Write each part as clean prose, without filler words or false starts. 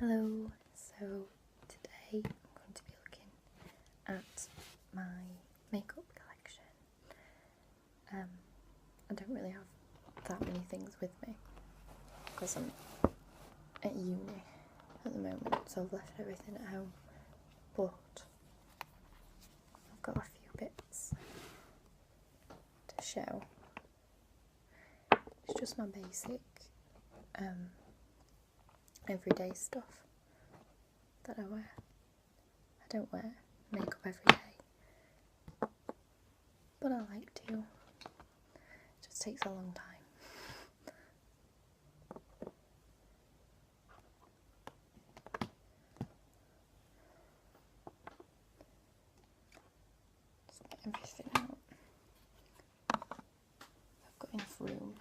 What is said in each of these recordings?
Hello, so today I'm going to be looking at my makeup collection. I don't really have that many things with me because I'm at uni at the moment, so I've left everything at home, but I've got a few bits to show. It's just my basic everyday stuff that I wear. I don't wear makeup every day, but I like to. It just takes a long time. Just get everything out. I've got enough room.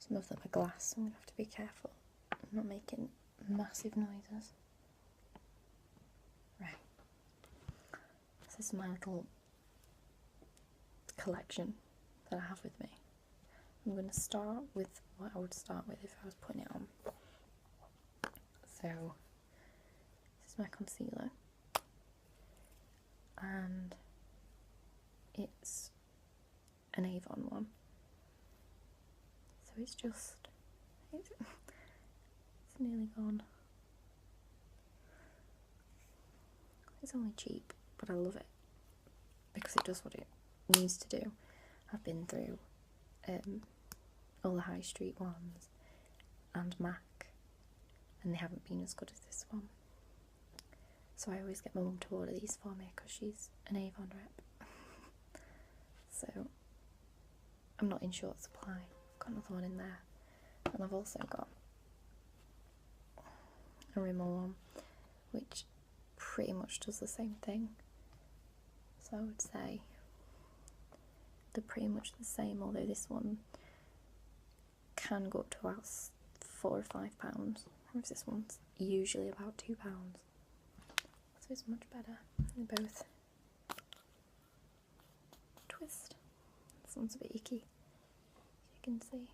Some of them are glass, so I'm going to have to be careful. I'm not making massive noises. Right. This is my little collection that I have with me. I'm going to start with what I would start with if I was putting it on. So, this is my concealer. And it's an Avon one. So it's nearly gone. It's only cheap, but I love it because it does what it needs to do. I've been through all the high street ones and MAC, and they haven't been as good as this one. So I always get my mum to order these for me because she's an Avon rep. So I'm not in short supply. I've got another one in there, and I've also got a Rimmel one, which pretty much does the same thing. So I would say they're pretty much the same, although this one can go up to about £4 or £5, whereas this one's usually about £2. So it's much better. They both twist. This one's a bit icky, as you can see.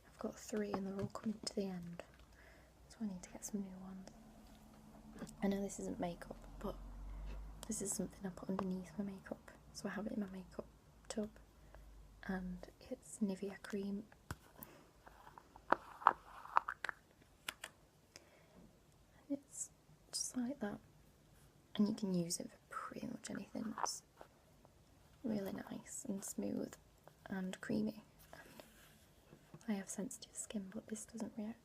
I've got 3 and they're all coming to the end, so I need to get some new ones. I know this isn't makeup, but this is something I put underneath my makeup, so I have it in my makeup tub, and it's Nivea cream. And it's just like that, and you can use it for pretty much anything. It's really nice and smooth and creamy. I have sensitive skin, but this doesn't react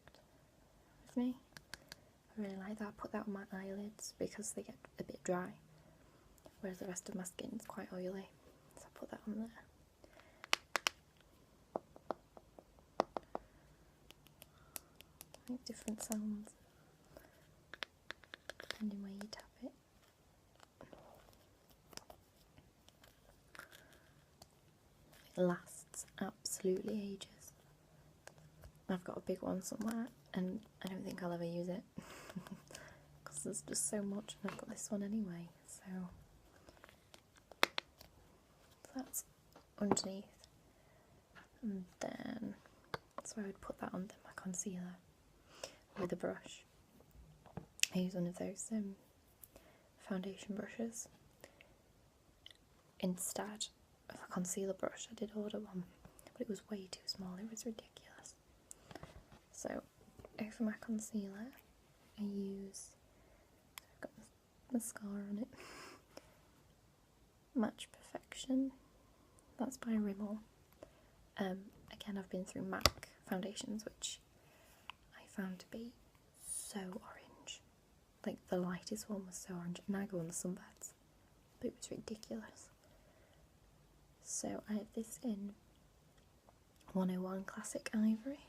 with me. I really like that. I put that on my eyelids because they get a bit dry, whereas the rest of my skin is quite oily, so I put that on there. Make different sounds depending where you tap it. It lasts absolutely ages. I've got a big one somewhere and I don't think I'll ever use it because there's just so much, and I've got this one anyway, so that's underneath. And then that's where I would put that under my concealer with a brush. I use one of those foundation brushes instead of a concealer brush. I did order one, but it was way too small. It was ridiculous. So over my concealer, I use, I've got mascara on it, Match Perfection. That's by Rimmel. Again, I've been through MAC foundations, which I found to be so orange. Like, the lightest one was so orange, and I go on the sunbeds, but it was ridiculous. So I have this in 101 Classic Ivory.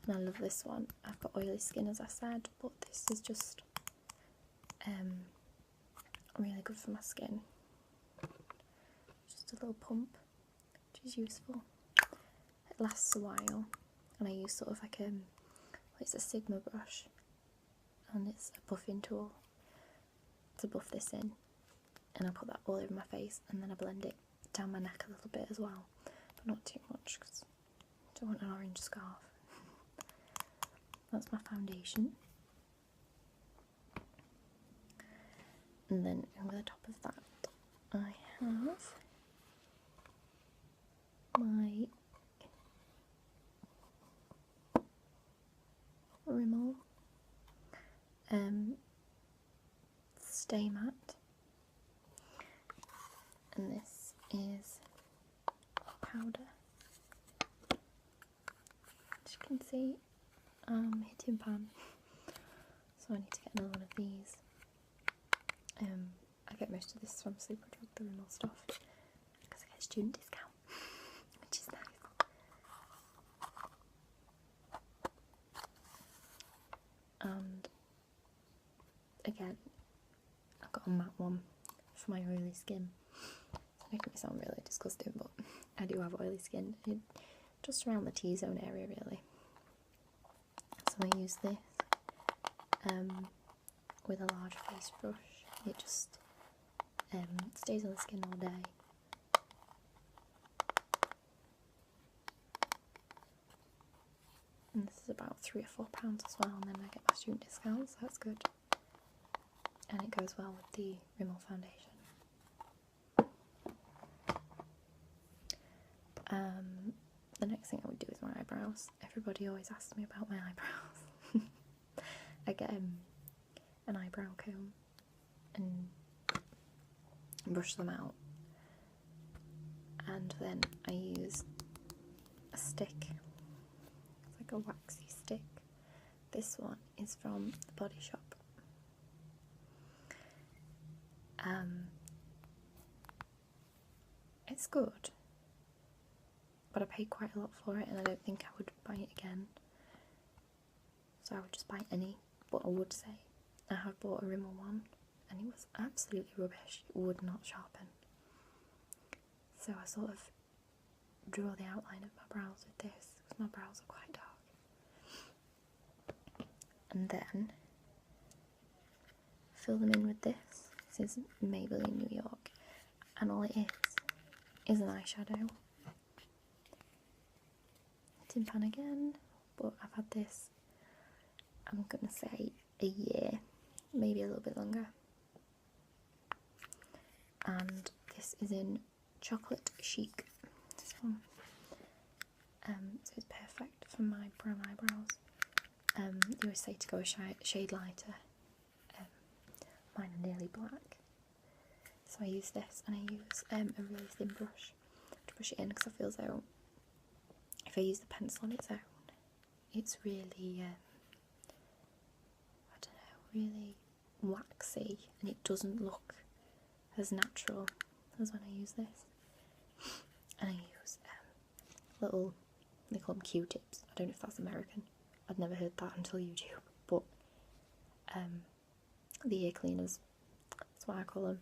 And I love this one. I've got oily skin, as I said, but this is just really good for my skin. Just a little pump, which is useful. It lasts a while, and I use sort of like It's a Sigma brush, and it's a buffing tool to buff this in, and I put that all over my face, and then I blend it down my neck a little bit as well, but not too much because I don't want an orange scarf. That's my foundation. And then over the top of that, I have my Rimmel Stay Matte, and this is powder. As you can see, I'm hitting pan, so I need to get another one of these. I get most of this from Superdrug, the Rimmel stuff, because I get a student discount, which is nice. And again, I've got a matte one for my oily skin. It's making me sound really disgusting, but I do have oily skin, just around the T-zone area really. So I use this with a large face brush. It just stays on the skin all day. And this is about £3 or £4 as well, and then I get my student discount, so that's good. And it goes well with the Rimmel foundation. The next thing I would do is my eyebrows. Everybody always asks me about my eyebrows. I get an eyebrow comb and brush them out, and then I use a stick. It's like a waxy stick. This one is from the Body Shop. It's good, but I paid quite a lot for it, and I don't think I would buy it again. So I would just buy any. But I would say I have bought a Rimmel one, and it was absolutely rubbish. It would not sharpen. So I sort of draw the outline of my brows with this, because my brows are quite dark. And then fill them in with this. This is Maybelline New York, and all it is an eyeshadow. Tin pan again, but I've had this, I'm gonna say, a year, maybe a little bit longer. And this is in Chocolate Chic. This one. So it's perfect for my brown eyebrows. You always say to go a shade lighter. Mine are nearly black. So I use this, and I use a really thin brush to brush it in, because I feel as though if I use the pencil on its own, it's really, I don't know, really waxy, and it doesn't look as natural as when I use this. And I use little, they call them Q-tips. I don't know if that's American. I'd never heard that until YouTube, but the ear cleaners, that's what I call them,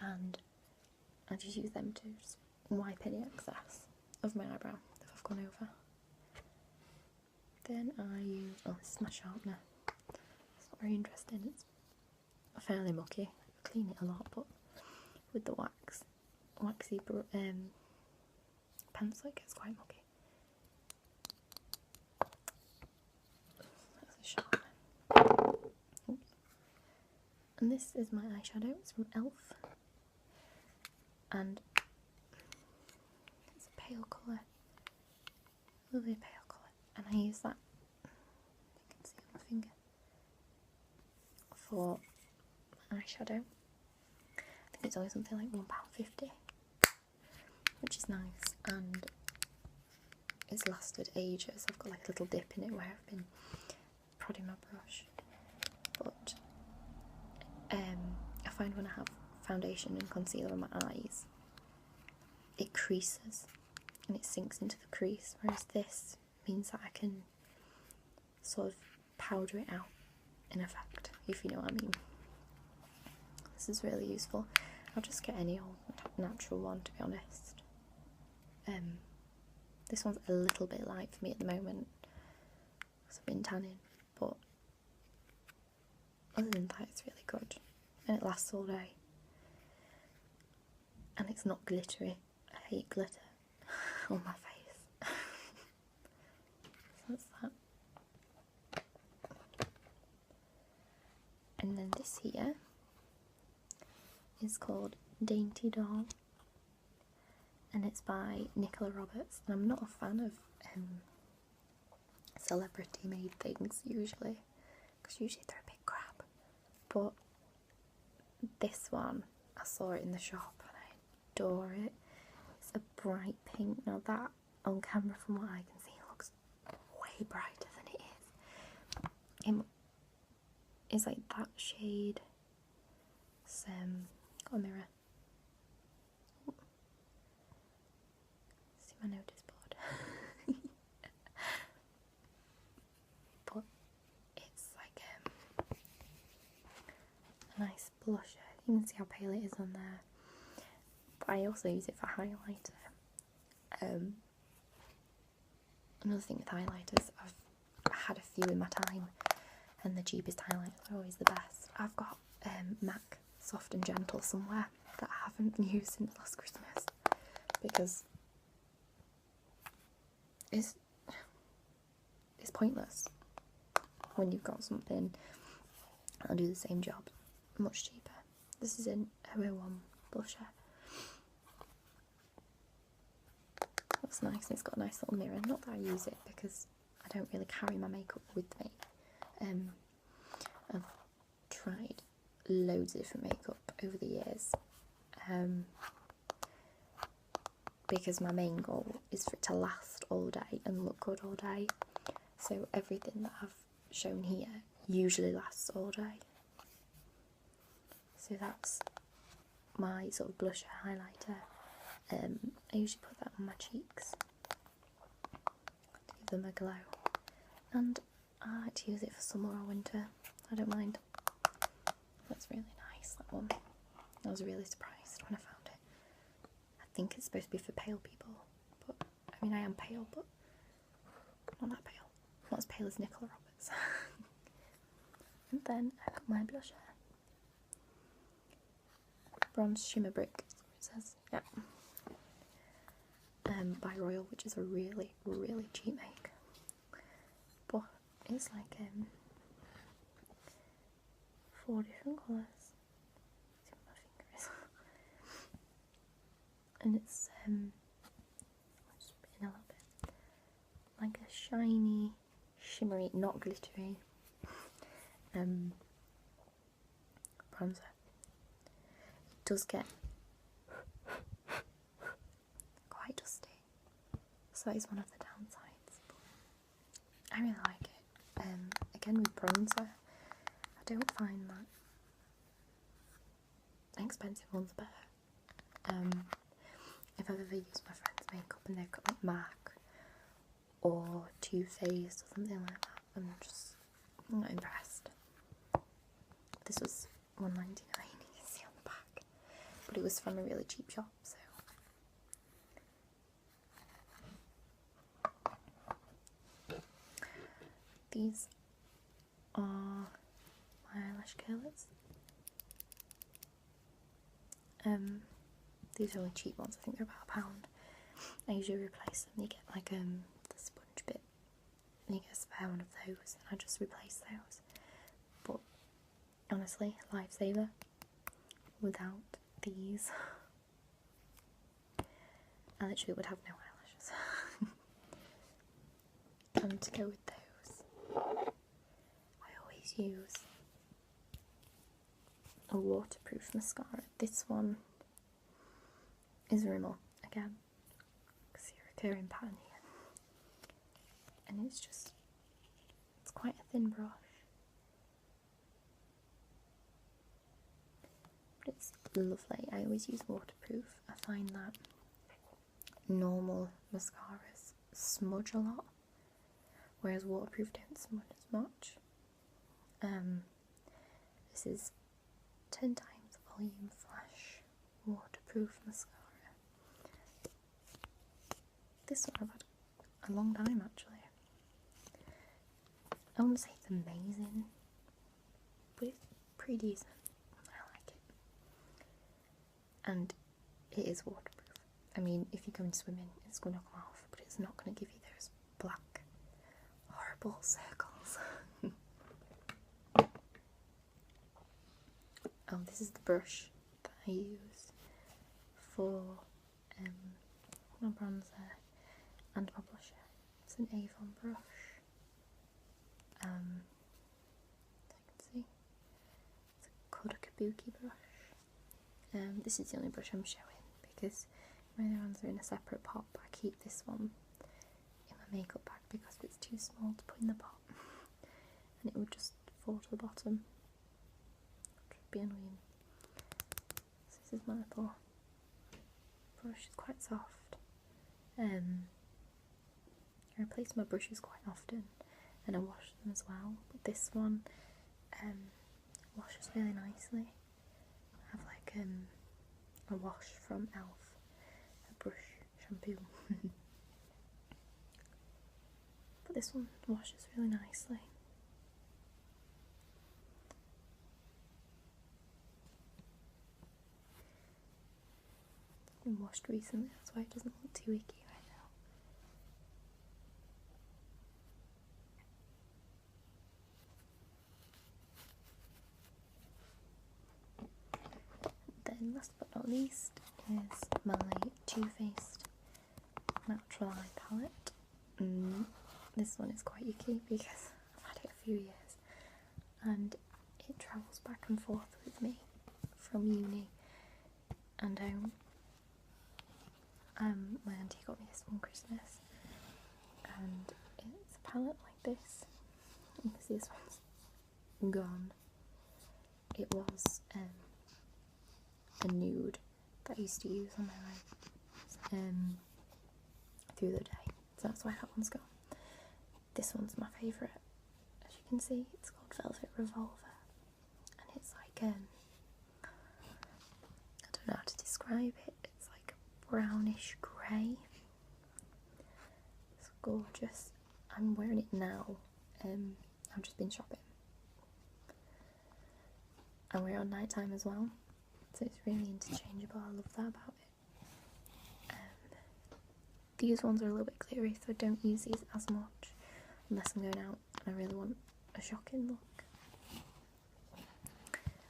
and I just use them to just wipe any excess of my eyebrow that I've gone over. Then I use, oh, this is my sharpener. It's not very interesting, it's fairly mucky. I clean it a lot, but with the waxy pencil, it gets quite mucky. That's a sharpener. Oops. And this is my eyeshadow. It's from ELF, and it's a pale colour, lovely pale colour, and I use that, you can see on my finger, for eyeshadow. I think it's only something like £1.50, which is nice, and it's lasted ages. I've got like a little dip in it where I've been prodding my brush, but I find when I have foundation and concealer on my eyes, it creases and it sinks into the crease, whereas this means that I can sort of powder it out in effect, if you know what I mean. This is really useful. I'll just get any old natural one, to be honest. This one's a little bit light for me at the moment, because I've been tanning, but other than that it's really good and it lasts all day and it's not glittery. I hate glitter on my face. So that's that. And then this here is called Dainty Doll and it's by Nicola Roberts, and I'm not a fan of celebrity made things usually, because usually they're a bit crap, but this one, I saw it in the shop and I adore it. It's a bright pink. Now that on camera from what I can see looks way brighter than it is. It's like that shade. It's got a mirror. See my notice board. But it's like a nice blusher. You can see how pale it is on there. But I also use it for highlighter. Another thing with highlighters, I've had a few in my time, and the cheapest highlighters are always the best. I've got MAC Soft and Gentle somewhere that I haven't used since last Christmas because it's pointless when you've got something that'll do the same job much cheaper. This is an 001 blusher. That's nice, and it's got a nice little mirror. Not that I use it because I don't really carry my makeup with me. I've tried loads of different makeup over the years because my main goal is for it to last all day and look good all day. So everything that I've shown here usually lasts all day. So that's my sort of blusher highlighter. I usually put that on my cheeks to give them a glow, and I like to use it for summer or winter. I don't mind. That's really nice, that one. I was really surprised when I found it. I think it's supposed to be for pale people, but I mean I am pale, but not that pale. Not as pale as Nicola Roberts. And then I got my blusher. Bronze Shimmer Brick, is what it says. Yeah. By Royal, which is a really, really cheap make. But it's like 4 different colours. See what my finger is. And it's I'll just put in a little bit. Like a shiny, shimmery, not glittery bronzer. It does get quite dusty, so that is one of the downsides, but I really like it. Again with bronzer, I don't find that expensive ones better. If I've ever used my friend's makeup and they've got like MAC or Too Faced or something like that, I'm just not impressed. This was $1.99, you can see on the back, but it was from a really cheap shop, so. These are my eyelash curlers. These are really cheap ones, I think they're about £1. I usually replace them. You get like the sponge bit, and you get a spare one of those, and I just replace those. But honestly, lifesaver. Without these, I literally would have no eyelashes. And to go with those, I always use a waterproof mascara. This one is Rimmel again, because see a recurring pattern here, and it's quite a thin brush, but it's lovely. I always use waterproof. I find that normal mascaras smudge a lot, whereas waterproof don't smudge as much. This is 10 times volume flash waterproof mascara. This one I've had a long time actually. I wouldn't say it's amazing, but it's pretty decent. I like it. And it is waterproof. I mean, if you go in swimming, it's going to come off, but it's not going to give you those black, horrible circles. Oh, this is the brush that I use for my bronzer and my blusher. It's an Avon brush. As you can see, it's called a kabuki brush. This is the only brush I'm showing because my other ones are in a separate pot, but I keep this one in my makeup bag because it's too small to put in the pot and it would just fall to the bottom, which would be annoying. So this is my little brush. It's quite soft. I replace my brushes quite often and I wash them as well, but this one washes really nicely. I have like a wash from Elf, a brush shampoo. But this one washes really nicely. It's been washed recently, that's why it doesn't look too icky right now. Then last but not least is my Too Faced Natural Eye palette. This one is quite icky because I've had it a few years and it travels back and forth with me from uni and home. My auntie got me this one Christmas and it's a palette like this. You can see this one's gone. It was a nude that I used to use on my eye through the day, so that's why that one's gone. This one's my favourite. As you can see, it's called Velvet Revolver and it's like I don't know how to describe it. It's like a brownish grey. It's gorgeous. I'm wearing it now. I've just been shopping. I wear it on night time as well, so it's really interchangeable. I love that about it. These ones are a little bit glittery, so I don't use these as much unless I'm going out and I really want a shocking look.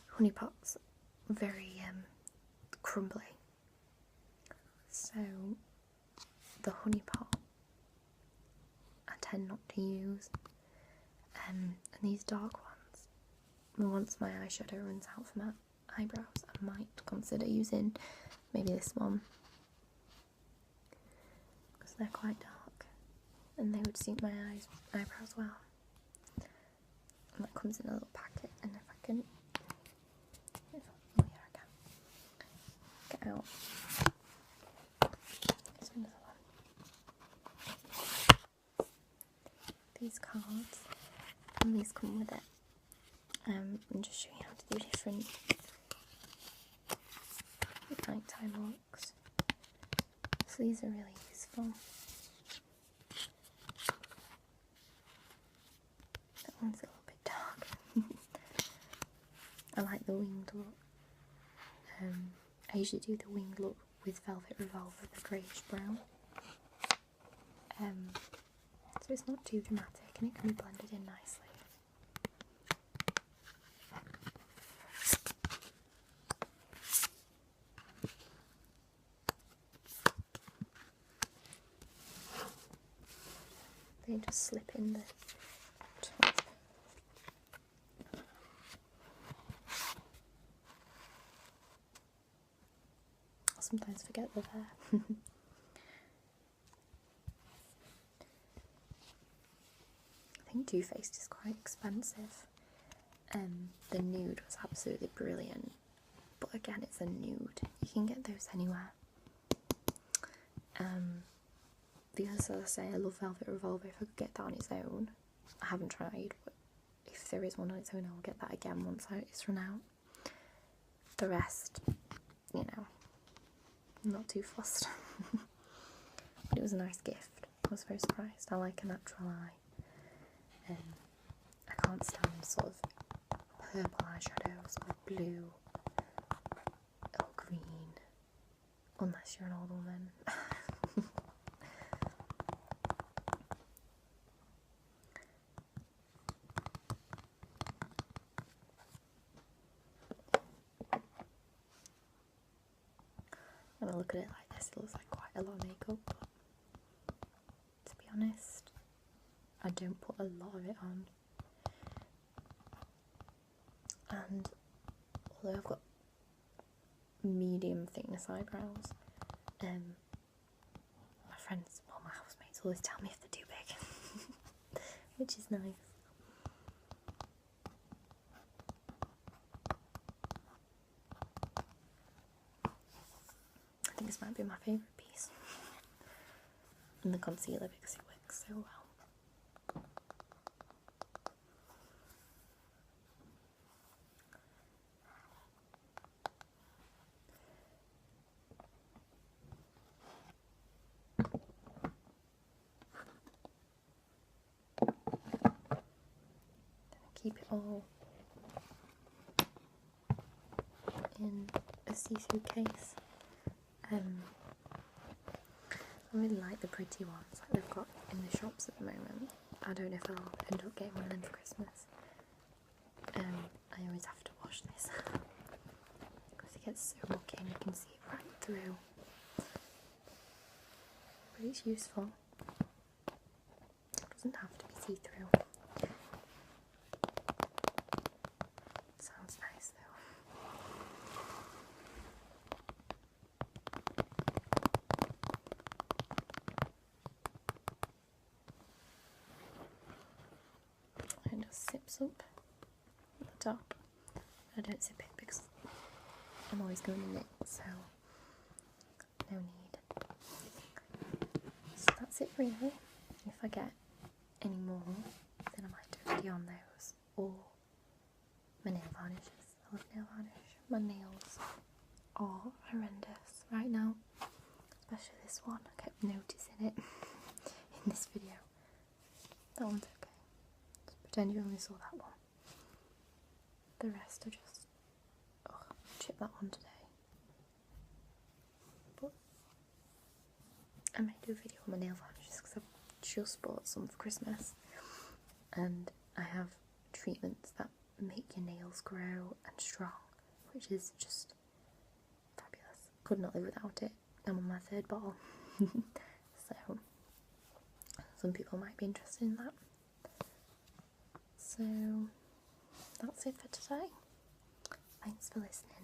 Honey Pot's very crumbly, so the Honey Pot I tend not to use, and these dark ones, once my eyeshadow runs out for my eyebrows, I might consider using maybe this one because they're quite dark and they would suit my eyebrows well. And that comes in a little packet, and if I can, oh yeah, I can get out. There's another one. These cards, and these come with it. I'm just showing you how to do different nighttime looks. So these are really useful. That one's a little bit dark. I like the winged look. I usually do the winged look with Velvet Revolver, the greyish brown. So it's not too dramatic and it can be blended in nicely. They just slip in the top. I sometimes forget they're there. I think Too Faced is quite expensive. The nude was absolutely brilliant, but again, it's a nude. You can get those anywhere. Because as I say, I love Velvet Revolver. If I could get that on its own, I haven't tried, but if there is one on its own, I'll get that again once it's run out. The rest, you know, I'm not too fussed. But it was a nice gift. I was very surprised. I like a natural eye. I can't stand sort of purple eyeshadows or blue or green, unless you're an old woman. When I look at it like this, it looks like quite a lot of makeup, but to be honest, I don't put a lot of it on. And although I've got medium thickness eyebrows, my friends, well, my housemates always tell me if they're too big, which is nice. I think this might be my favourite piece. And the concealer, because it works so well. Keep it all in a see-through case. I really like the pretty ones like they've got in the shops at the moment. I don't know if I'll end up getting one of them for Christmas. I always have to wash this because it gets so mucky and you can see it right through. But it's useful. It doesn't have to be see-through. Sounds nice though. It just sips up at the top. I don't sip it because I'm always going in it, so no need. So that's it really. If I get any more, then I might do a video on those, or my nail varnishes. I love nail varnish. My nails are horrendous right now, especially this one. I kept noticing it in this video. That one's okay. Just pretend you only saw that one. The rest are just, oh, chipped that one today. But I may do a video on my nail varnishes because I've just bought some for Christmas, and I have treatments that make your nails grow and strong, which is just fabulous. Could not live without it. I'm on my third bottle. So some people might be interested in that. So that's it for today. Thanks for listening.